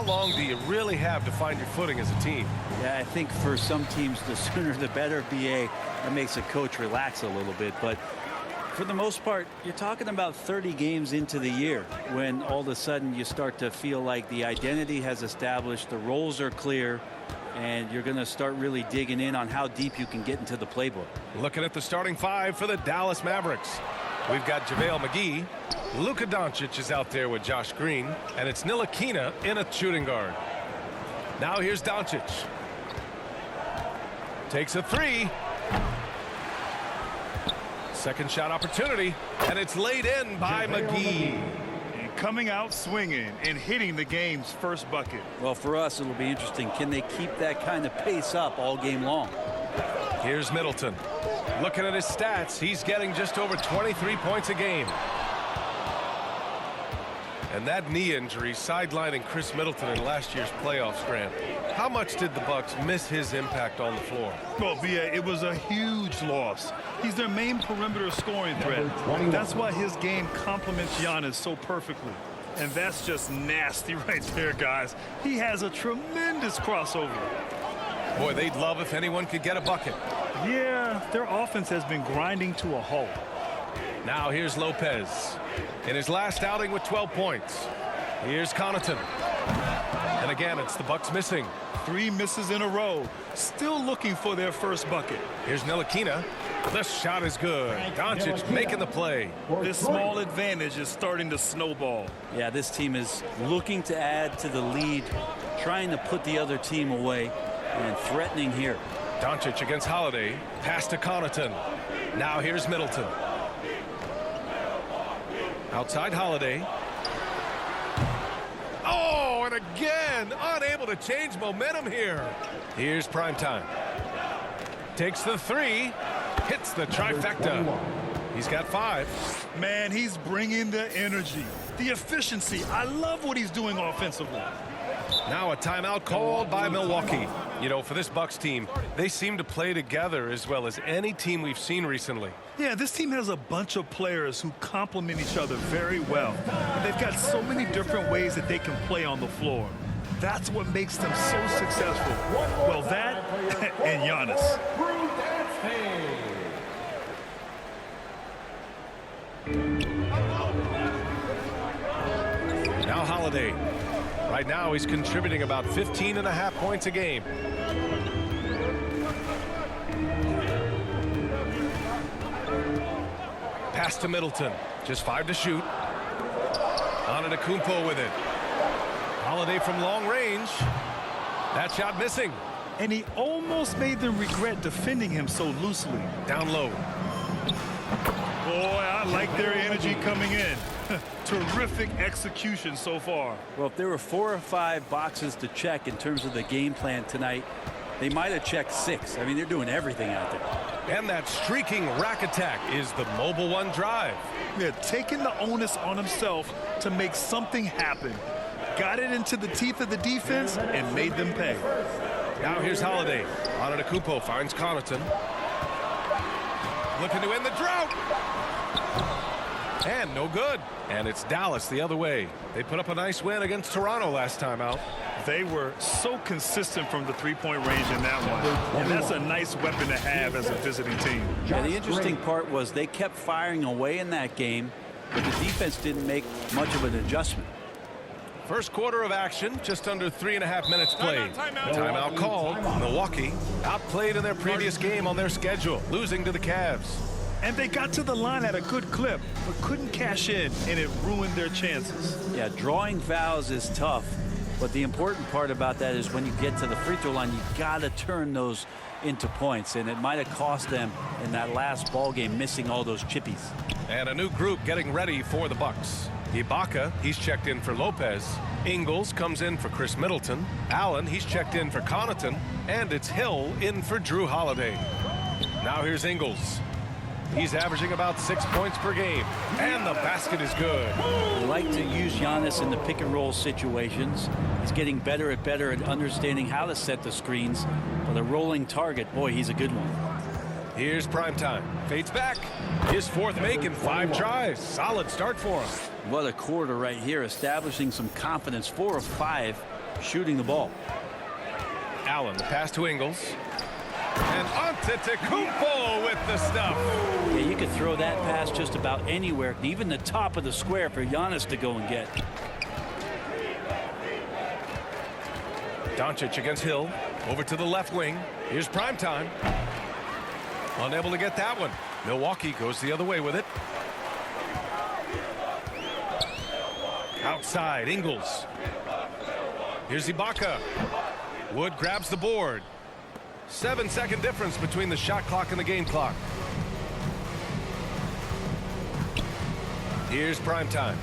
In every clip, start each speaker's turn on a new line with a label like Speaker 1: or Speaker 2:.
Speaker 1: how long do you really have to find your footing as a team?
Speaker 2: Yeah, I think for some teams, the sooner the better, BA. That makes a coach relax a little bit. But for the most part, you're talking about 30 games into the year when all of a sudden you start to feel like the identity has established, the roles are clear, and you're going to start really digging in on how deep you can get into the playbook.
Speaker 1: Looking at the starting five for the Dallas Mavericks. We've got JaVale McGee. Luka Doncic is out there with Josh Green, and it's Ntilikina in a shooting guard. Now here's Doncic. Takes a three. Second shot opportunity, and it's laid in by McGee.
Speaker 3: And coming out swinging and hitting the game's first bucket.
Speaker 2: Well, for us, it'll be interesting. Can they keep that kind of pace up all game long?
Speaker 1: Here's Middleton. Looking at his stats, he's getting just over 23 points a game. And that knee injury sidelining Chris Middleton in last year's playoffs, Grant. How much did the Bucks miss his impact on the floor?
Speaker 3: Well, BA, it was a huge loss. He's their main perimeter scoring threat. That's why his game complements Giannis so perfectly. And that's just nasty right there, guys. He has a tremendous crossover.
Speaker 1: Boy, they'd love if anyone could get a bucket.
Speaker 3: Yeah, their offense has been grinding to a halt.
Speaker 1: Now here's Lopez. In his last outing with 12 points. Here's Connaughton. And again, it's the Bucks missing.
Speaker 3: 3 misses in a row. Still looking for their first bucket.
Speaker 1: Here's Ntilikina. The shot is good. Doncic making the play.
Speaker 3: This small advantage is starting to snowball.
Speaker 2: Yeah, this team is looking to add to the lead, trying to put the other team away, and threatening here.
Speaker 1: Doncic against Holiday. Pass to Connaughton. Now here's Middleton. Outside Holiday. Oh, and again, unable to change momentum here. Here's Primetime. Takes the three. Hits the trifecta. He's got 5.
Speaker 3: Man, he's bringing the energy, the efficiency. I love what he's doing offensively.
Speaker 1: Now a timeout called by Milwaukee. You know, for this Bucks team, they seem to play together as well as any team we've seen recently.
Speaker 3: Yeah, this team has a bunch of players who complement each other very well. And they've got so many different ways that they can play on the floor. That's what makes them so successful. Well, that and Giannis.
Speaker 1: Now Holiday. Right now he's contributing about 15.5 points a game. Pass to Middleton. Just 5 to shoot. Antetokounmpo with it. Holiday from long range. That shot missing.
Speaker 3: And he almost made them regret defending him so loosely.
Speaker 1: Down low.
Speaker 3: Boy, I like their energy coming in. Terrific execution so far.
Speaker 2: Well, if there were 4 or 5 boxes to check in terms of the game plan tonight, they might have checked 6. I mean, they're doing everything out there.
Speaker 1: And that streaking rack attack is the mobile one drive.
Speaker 3: Yeah, taking the onus on himself to make something happen. Got it into the teeth of the defense and made them pay.
Speaker 1: Now here's Holiday. Antetokounmpo finds Connaughton. Looking to end the drought. And no good. And it's Dallas the other way. They put up a nice win against Toronto last time out.
Speaker 3: They were so consistent from the three-point range in that one. And that's a nice weapon to have as a visiting team.
Speaker 2: Yeah, the interesting part was they kept firing away in that game, but the defense didn't make much of an adjustment.
Speaker 1: First quarter of action, just under 3.5 minutes played. Timeout called. Milwaukee outplayed in their previous game on their schedule, losing to the Cavs.
Speaker 3: And they got to the line at a good clip, but couldn't cash in, and it ruined their chances.
Speaker 2: Yeah, drawing fouls is tough, but the important part about that is when you get to the free throw line, you got to turn those into points, and it might have cost them in that last ball game, missing all those chippies.
Speaker 1: And a new group getting ready for the Bucks. Ibaka, he's checked in for Lopez. Ingles comes in for Chris Middleton. Allen, he's checked in for Connaughton. And it's Hill in for Drew Holiday. Now here's Ingles. He's averaging about 6 points per game. And the basket is good.
Speaker 2: They like to use Giannis in the pick and roll situations. He's getting better at understanding how to set the screens. But a rolling target, boy, he's a good one.
Speaker 1: Here's Primetime. Fades back. His 4th make in 5 tries. Solid start for him.
Speaker 2: What a quarter right here, establishing some confidence. 4 of 5. shooting the ball.
Speaker 1: Allen, the pass to Ingles. And Antetokounmpo with the stuff.
Speaker 2: Yeah, you could throw that pass just about anywhere, even the top of the square for Giannis to go and get.
Speaker 1: Doncic against Hill. Over to the left wing. Here's Primetime. Unable to get that one. Milwaukee goes the other way with it. Outside, Ingles. Here's Ibaka. Wood grabs the board. 7-second difference between the shot clock and the game clock. Here's Primetime.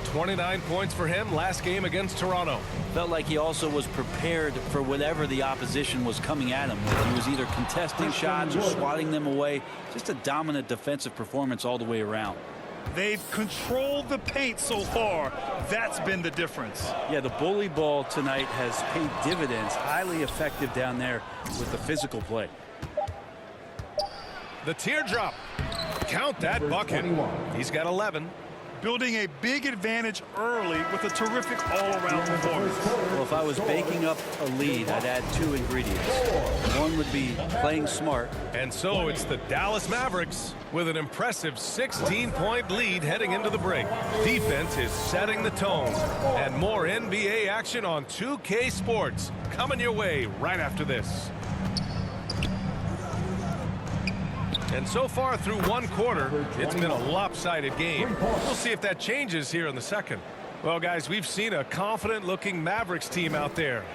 Speaker 1: 29 points for him last game against Toronto.
Speaker 2: Felt like he also was prepared for whatever the opposition was coming at him with. He was either contesting shots or swatting them away. Just a dominant defensive performance all the way around.
Speaker 3: They've controlled the paint so far. That's been the difference.
Speaker 2: Yeah, the bully ball tonight has paid dividends. Highly effective down there with the physical play.
Speaker 1: The teardrop. Count that bucket. He's got 11.
Speaker 3: Building a big advantage early with a terrific all-around performance.
Speaker 2: Well, if I was baking up a lead, I'd add 2 ingredients. One would be playing smart.
Speaker 1: And so it's the Dallas Mavericks with an impressive 16-point lead heading into the break. Defense is setting the tone. And more NBA action on 2K Sports coming your way right after this. And so far through one quarter, it's been a lopsided game. We'll see if that changes here in the second. Well, guys, we've seen a confident-looking Mavericks team out there.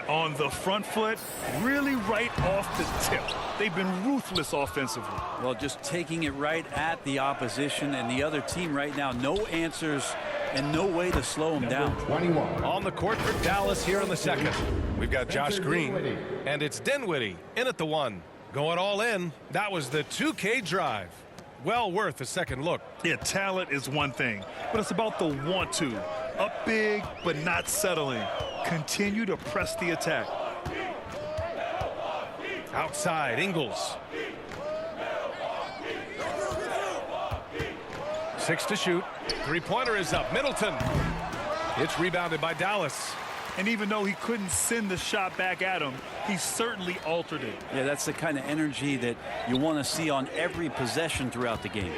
Speaker 3: On the front foot, really right off the tip. They've been ruthless offensively.
Speaker 2: Well, just taking it right at the opposition and the other team right now. No answers and no way to slow them down.
Speaker 4: 21.
Speaker 1: On the court for Dallas here in the second. We've got Josh Green, and it's Dinwiddie in at the 1. Going all in. That was the 2K drive. Well worth a second look.
Speaker 3: Yeah, talent is one thing, but it's about the want to. Up big, but not settling. Continue to press the attack.
Speaker 1: Outside, Ingles. 6 to shoot. Three-pointer is up. Middleton. It's rebounded by Dallas.
Speaker 3: And even though he couldn't send the shot back at him, he certainly altered it.
Speaker 2: Yeah, that's the kind of energy that you want to see on every possession throughout the game.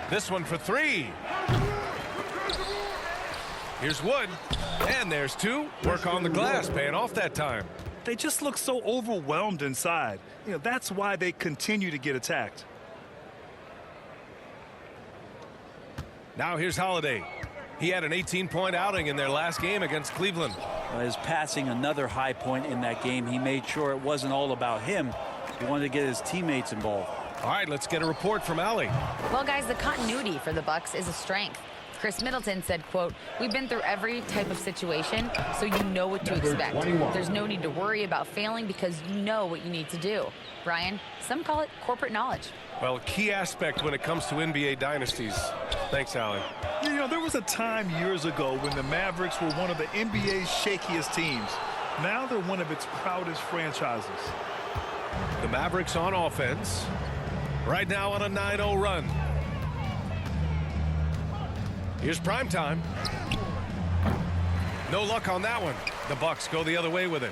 Speaker 1: This one for 3. Here's Wood. And there's 2. Work on the glass, paying off that time.
Speaker 3: They just look so overwhelmed inside. You know, that's why they continue to get attacked.
Speaker 1: Now here's Holiday. He had an 18-point outing in their last game against Cleveland.
Speaker 2: His passing, another high point in that game. He made sure it wasn't all about him. He wanted to get his teammates involved.
Speaker 1: All right, let's get a report from Allie.
Speaker 5: Well, guys, the continuity for the Bucks is a strength. Chris Middleton said, quote, "We've been through every type of situation, so you know what to expect. There's no need to worry about failing because you know what you need to do." Brian, some call it corporate knowledge.
Speaker 1: Well, a key aspect when it comes to NBA dynasties. Thanks, Allie.
Speaker 3: You know, there was a time years ago when the Mavericks were one of the NBA's shakiest teams. Now they're one of its proudest franchises.
Speaker 1: The Mavericks on offense. Right now on a 9-0 run. Here's Primetime. No luck on that one. The Bucks go the other way with it.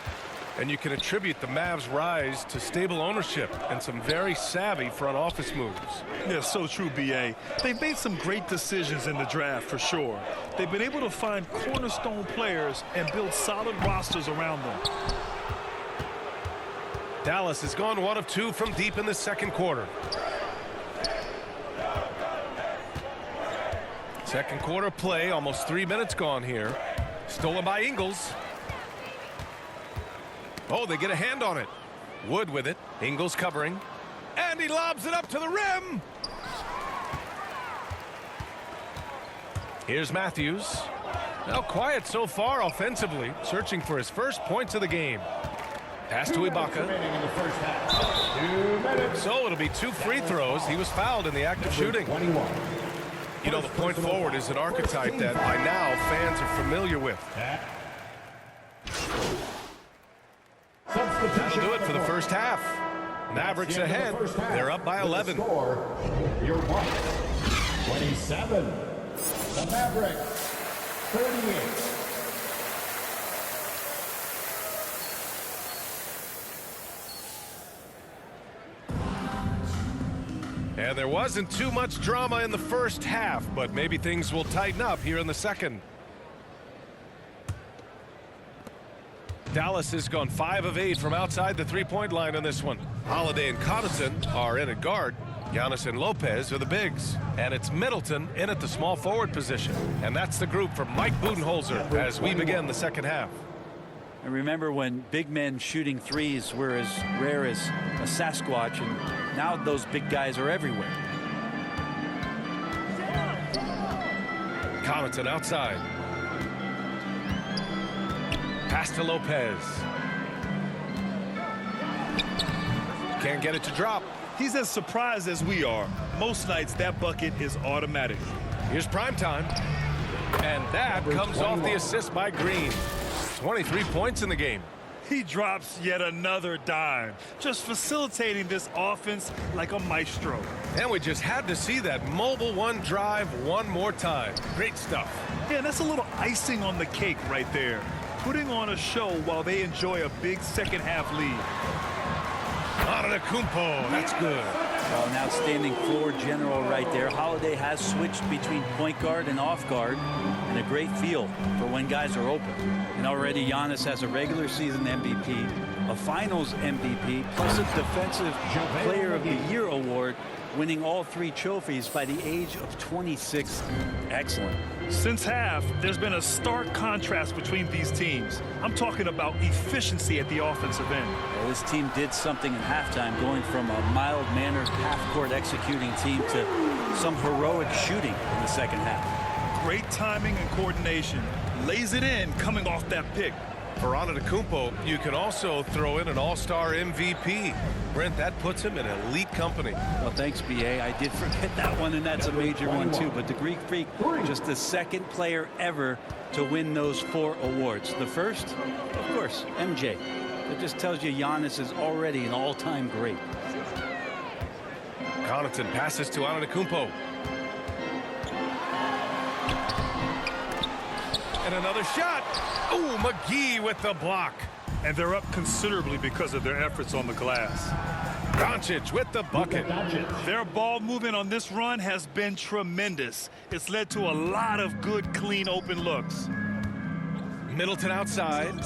Speaker 1: And you can attribute the Mavs' rise to stable ownership and some very savvy front office moves.
Speaker 3: Yeah, so true, B.A. They've made some great decisions in the draft, for sure. They've been able to find cornerstone players and build solid rosters around them.
Speaker 1: Dallas has gone 1 of 2 from deep in the second quarter. Second quarter play, almost 3 minutes gone here. Stolen by Ingles. Oh, they get a hand on it. Wood with it. Ingles covering. And he lobs it up to the rim. Here's Matthews. Now quiet so far offensively. Searching for his first points of the game. Pass to Ibaka. So it'll be 2 free throws. He was fouled in the act of shooting. You know, the point forward is an archetype that by now fans are familiar with. That'll do it for the first half. Mavericks ahead. They're up by 11.
Speaker 4: Your Bucks, 27. The Mavericks, 38.
Speaker 1: And there wasn't too much drama in the first half, but maybe things will tighten up here in the second. Dallas has gone 5 of 8 from outside the three-point line on this one. Holiday and Connaughton are in at guard. Giannis and Lopez are the bigs. And it's Middleton in at the small forward position. And that's the group from Mike Budenholzer as we begin the second half.
Speaker 2: And remember when big men shooting threes were as rare as a Sasquatch, and now those big guys are everywhere.
Speaker 1: Connaughton outside. Pass to Lopez. Can't get it to drop.
Speaker 3: He's as surprised as we are. Most nights that bucket is automatic.
Speaker 1: Here's prime time. And that comes off the assist by Green. 23 points in the game.
Speaker 3: He drops yet another dime, just facilitating this offense like a maestro.
Speaker 1: And we just had to see that mobile one drive one more time. Great stuff.
Speaker 3: Yeah, that's a little icing on the cake right there. Putting on a show while they enjoy a big second half lead.
Speaker 1: Antetokounmpo, that's good.
Speaker 2: Well, an outstanding floor general right there. Holiday has switched between point guard and off guard, and a great feel for when guys are open. And already Giannis has a regular season MVP, a finals MVP, plus a defensive player of the year award, winning all 3 trophies by the age of 26. Excellent.
Speaker 3: Since half, there's been a stark contrast between these teams. I'm talking about efficiency at the offensive end.
Speaker 2: Well, this team did something in halftime, going from a mild-mannered half-court executing team to some heroic shooting in the second half.
Speaker 3: Great timing and coordination. Lays it in coming off that pick.
Speaker 1: For Antetokounmpo, you can also throw in an all-star MVP. Brent, that puts him in elite company.
Speaker 2: Well, thanks, B.A. I did forget that one, and that's a major one, too. But the Greek Freak, just the second player ever to win those 4 awards. The first, of course, MJ. It just tells you Giannis is already an all-time great.
Speaker 1: Connaughton passes to Antetokounmpo. And another shot. Oh, McGee with the block.
Speaker 3: And they're up considerably because of their efforts on the glass.
Speaker 1: Doncic with the bucket.
Speaker 3: Their ball movement on this run has been tremendous. It's led to a lot of good, clean, open looks.
Speaker 1: Middleton outside.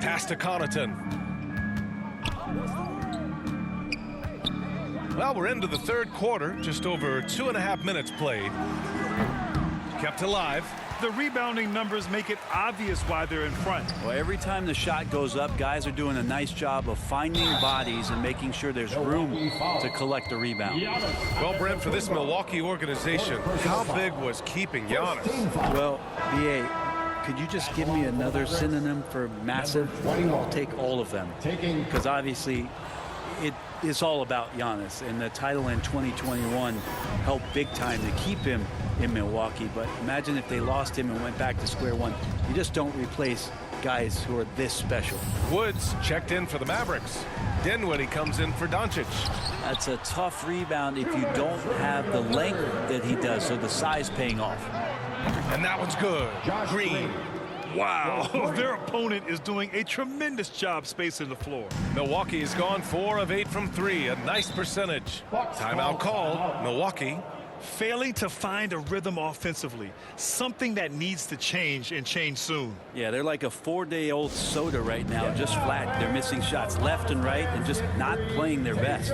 Speaker 1: Pass to Connaughton. Well, we're into the third quarter. Just over 2.5 minutes played. Kept alive.
Speaker 3: The rebounding numbers make it obvious why they're in front.
Speaker 2: Well, every time the shot goes up, guys are doing a nice job of finding bodies and making sure there's room to collect the rebound.
Speaker 1: Well, Brent, for this Milwaukee organization, how big was keeping Giannis?
Speaker 2: Well, B.A., could you just give me another synonym for massive? I'll take all of them. Because obviously it is all about Giannis, and the title in 2021 helped big time to keep him in Milwaukee. But imagine if they lost him and went back to square one. You just don't replace guys who are this special.
Speaker 1: Woods checked in for the Mavericks. Dinwiddie comes in for Doncic.
Speaker 2: That's a tough rebound if you don't have the length that he does, so the size paying off.
Speaker 1: And that one's good. Green.
Speaker 3: Wow, their opponent is doing a tremendous job spacing the floor.
Speaker 1: Milwaukee has gone 4 of 8 from 3, a nice percentage. Timeout called. Milwaukee.
Speaker 3: Failing to find a rhythm offensively, something that needs to change and change soon.
Speaker 2: Yeah, they're like a 4-day-old soda right now, just flat. They're missing shots left and right and just not playing their best.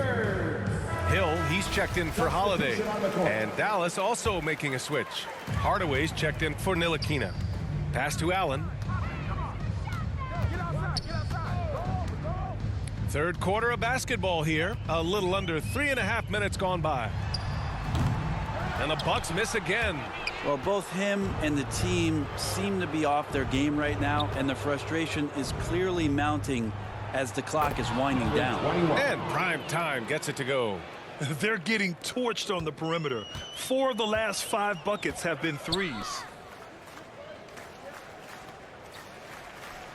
Speaker 1: Hill, he's checked in for Holiday. And Dallas also making a switch. Hardaway's checked in for Ntilikina. Pass to Allen. Third quarter of basketball here. A little under 3.5 minutes gone by. And the Bucks miss again.
Speaker 2: Well, both him and the team seem to be off their game right now, and the frustration is clearly mounting as the clock is winding down.
Speaker 1: And prime time gets it to go.
Speaker 3: They're getting torched on the perimeter. 4 of the last 5 buckets have been threes.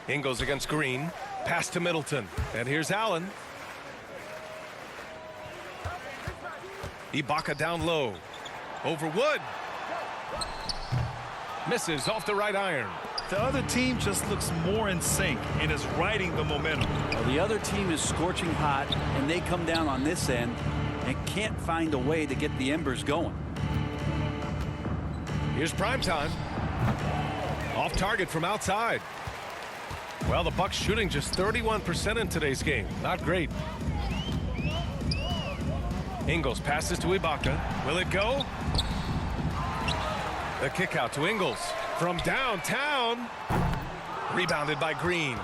Speaker 1: Ingles against Green. Pass to Middleton. And here's Allen. Ibaka down low. Over Wood. Misses off the right iron.
Speaker 3: The other team just looks more in sync and is riding the momentum.
Speaker 2: Well, the other team is scorching hot, and they come down on this end, and can't find a way to get the embers going.
Speaker 1: Here's primetime. Off target from outside. Well, the Bucks shooting just 31% in today's game. Not great. Ingles passes to Ibaka. Will it go? The kick out to Ingles from downtown. Rebounded by Green.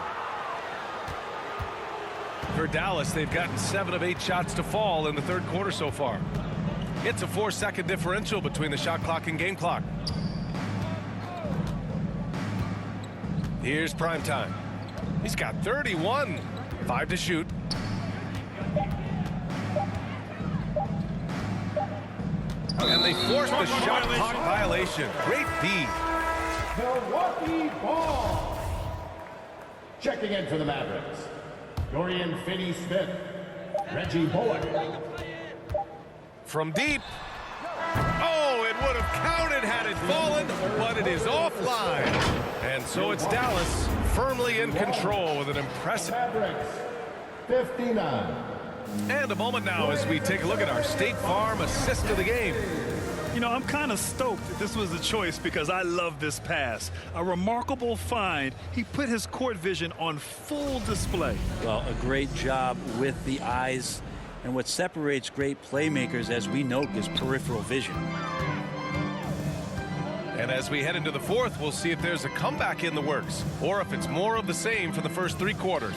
Speaker 1: For Dallas, they've gotten 7 of 8 shots to fall in the third quarter so far. It's a 4-second differential between the shot clock and game clock. Here's primetime. He's got 31. 5 to shoot. And they forced the shot clock violation. Great D.
Speaker 4: Milwaukee ball. Checking in for the Mavericks, Dorian Finney-Smith, Reggie Bullock.
Speaker 1: From deep. Oh, it would have counted had it fallen, but it is offline. And so it's Dallas firmly in control with an impressive.
Speaker 4: Mavericks, 59.
Speaker 1: And a moment now as we take a look at our State Farm assist of the game.
Speaker 3: You know, I'm kind of stoked that this was a choice because I love this pass. A remarkable find. He put his court vision on full display.
Speaker 2: Well, a great job with the eyes. And what separates great playmakers, as we note, is peripheral vision.
Speaker 1: And as we head into the fourth, we'll see if there's a comeback in the works or if it's more of the same for the first 3 quarters.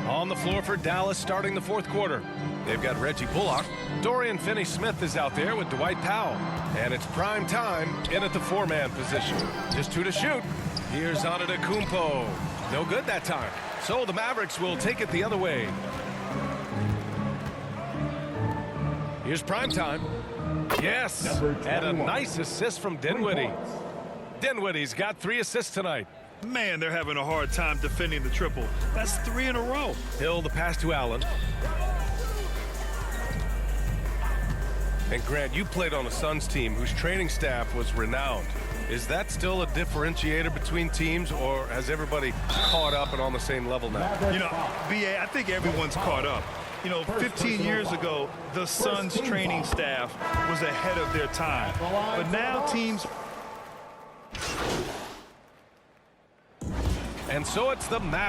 Speaker 1: On the floor for Dallas starting the fourth quarter. They've got Reggie Bullock. Dorian Finney-Smith is out there with Dwight Powell. And it's prime time in at the 4-man position. Just 2 to shoot. Here's Antetokounmpo. No good that time. So the Mavericks will take it the other way. Here's primetime. Yes, and a nice assist from Dinwiddie. Dinwiddie's got 3 assists tonight.
Speaker 3: Man, they're having a hard time defending the triple. That's 3 in a row.
Speaker 1: Hill, the pass to Allen. And Grant, you played on a Suns team whose training staff was renowned. Is that still a differentiator between teams, or has everybody caught up and on the same level now?
Speaker 3: You know, B.A., I think everyone's caught up. You know, 15 years ago, the Suns training staff was ahead of their time. But now teams...
Speaker 1: And so it's the Mavericks.